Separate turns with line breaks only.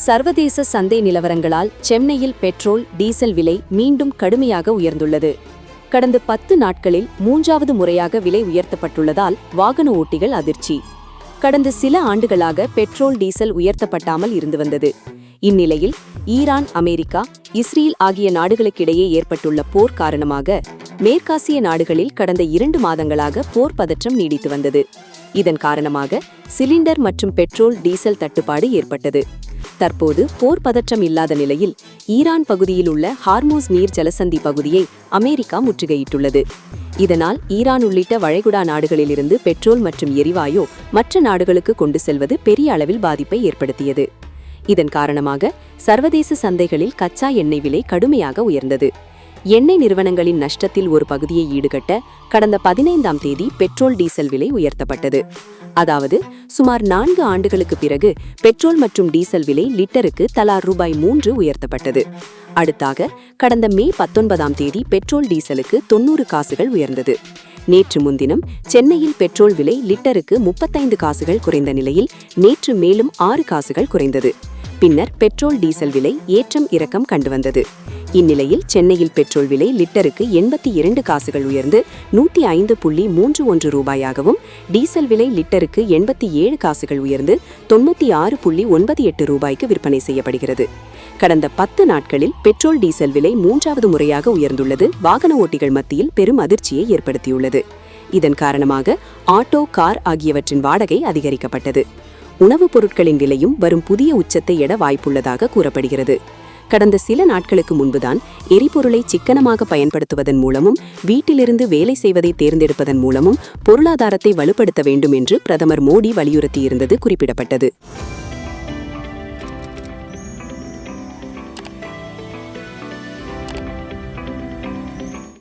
சர்வதேச சந்தை நிலவரங்களால் சென்னையில் பெட்ரோல் டீசல் விலை மீண்டும் கடுமையாக உயர்ந்துள்ளது. கடந்த 10 நாட்களில் 3வது முறையாக விலை உயர்த்தப்பட்டுள்ளதால் வாகன ஓட்டிகள் அதிர்ச்சி. கடந்த சில ஆண்டுகளாக பெட்ரோல் டீசல் உயர்த்தப்பட்டாமல் இருந்து வந்தது. இந்நிலையில் ஈரான், அமெரிக்கா, இஸ்ரேல் ஆகிய நாடுகளுக்கிடையே ஏற்பட்டுள்ள போர் காரணமாக மேற்காசிய நாடுகளில் கடந்த 2 மாதங்களாக போர் பதற்றம் நீடித்து வந்தது. இதன் காரணமாக சிலிண்டர் மற்றும் பெட்ரோல் டீசல் தட்டுப்பாடு ஏற்பட்டது. தற்போது போர் பதற்றம் இல்லாத நிலையில் ஈரான் பகுதியில் உள்ள ஹார்மூஸ் நீர் ஜலசந்தி பகுதியை அமெரிக்கா முற்றுகையிட்டுள்ளது. இதனால் ஈரான் உள்ளிட்ட வளைகுடா நாடுகளிலிருந்து பெட்ரோல் மற்றும் எரிவாயு மற்ற நாடுகளுக்கு கொண்டு செல்வது பெரிய அளவில் பாதிப்பை ஏற்படுத்தியது. இதன் காரணமாக சர்வதேச சந்தைகளில் கச்சா எண்ணெய் விலை கடுமையாக உயர்ந்தது. எண்ணெய் நிறுவனங்களின் நஷ்டத்தில் ஒரு பகுதியை ஈடுகட்ட கடந்த 15ஆம் தேதி பெட்ரோல் டீசல் விலை உயர்த்தப்பட்டது. அதாவது சுமார் 4 ஆண்டுகளுக்கு பிறகு பெட்ரோல் மற்றும் டீசல் விலை லிட்டருக்கு தலா ரூபாய் 3 உயர்த்தப்பட்டது. அடுத்தாக கடந்த மே 19ஆம் தேதி பெட்ரோல் டீசலுக்கு 90 காசுகள் உயர்ந்தது. நேற்று முன்தினம் சென்னையில் பெட்ரோல் விலை லிட்டருக்கு 35 காசுகள் குறைந்த நிலையில் நேற்று மேலும் 6 காசுகள் குறைந்தது. பின்னர் பெட்ரோல் டீசல் விலை ஏற்றம் இறக்கம் கண்டு வந்தது. இந்நிலையில் சென்னையில் பெட்ரோல் விலை லிட்டருக்கு 82 காசுகள் உயர்ந்து 105.31 ரூபாயாகவும், டீசல் விலை லிட்டருக்கு 87 காசுகள் உயர்ந்து 96.98 ரூபாய்க்கு விற்பனை செய்யப்படுகிறது. கடந்த 10 நாட்களில் பெட்ரோல் டீசல் விலை 3வது முறையாக உயர்ந்துள்ளது வாகன ஓட்டிகள் மத்தியில் பெரும் அதிர்ச்சியை ஏற்படுத்தியுள்ளது. இதன் காரணமாக ஆட்டோ, கார் ஆகியவற்றின் வாடகை அதிகரிக்கப்பட்டது. உணவுப் பொருட்களின் விலையும் வரும் புதிய உச்சத்தை எட வாய்ப்புள்ளதாக கூறப்படுகிறது. கடந்த சில நாட்களுக்கு முன்புதான் எரிபொருளை சிக்கனமாக பயன்படுத்துவதன் மூலமும் வீட்டிலிருந்து வேலை செய்வதை தேர்ந்தெடுப்பதன் மூலமும் பொருளாதாரத்தை வலுப்படுத்த வேண்டும் என்று பிரதமர் மோடி வலியுறுத்தியிருந்தது குறிப்பிடப்பட்டது.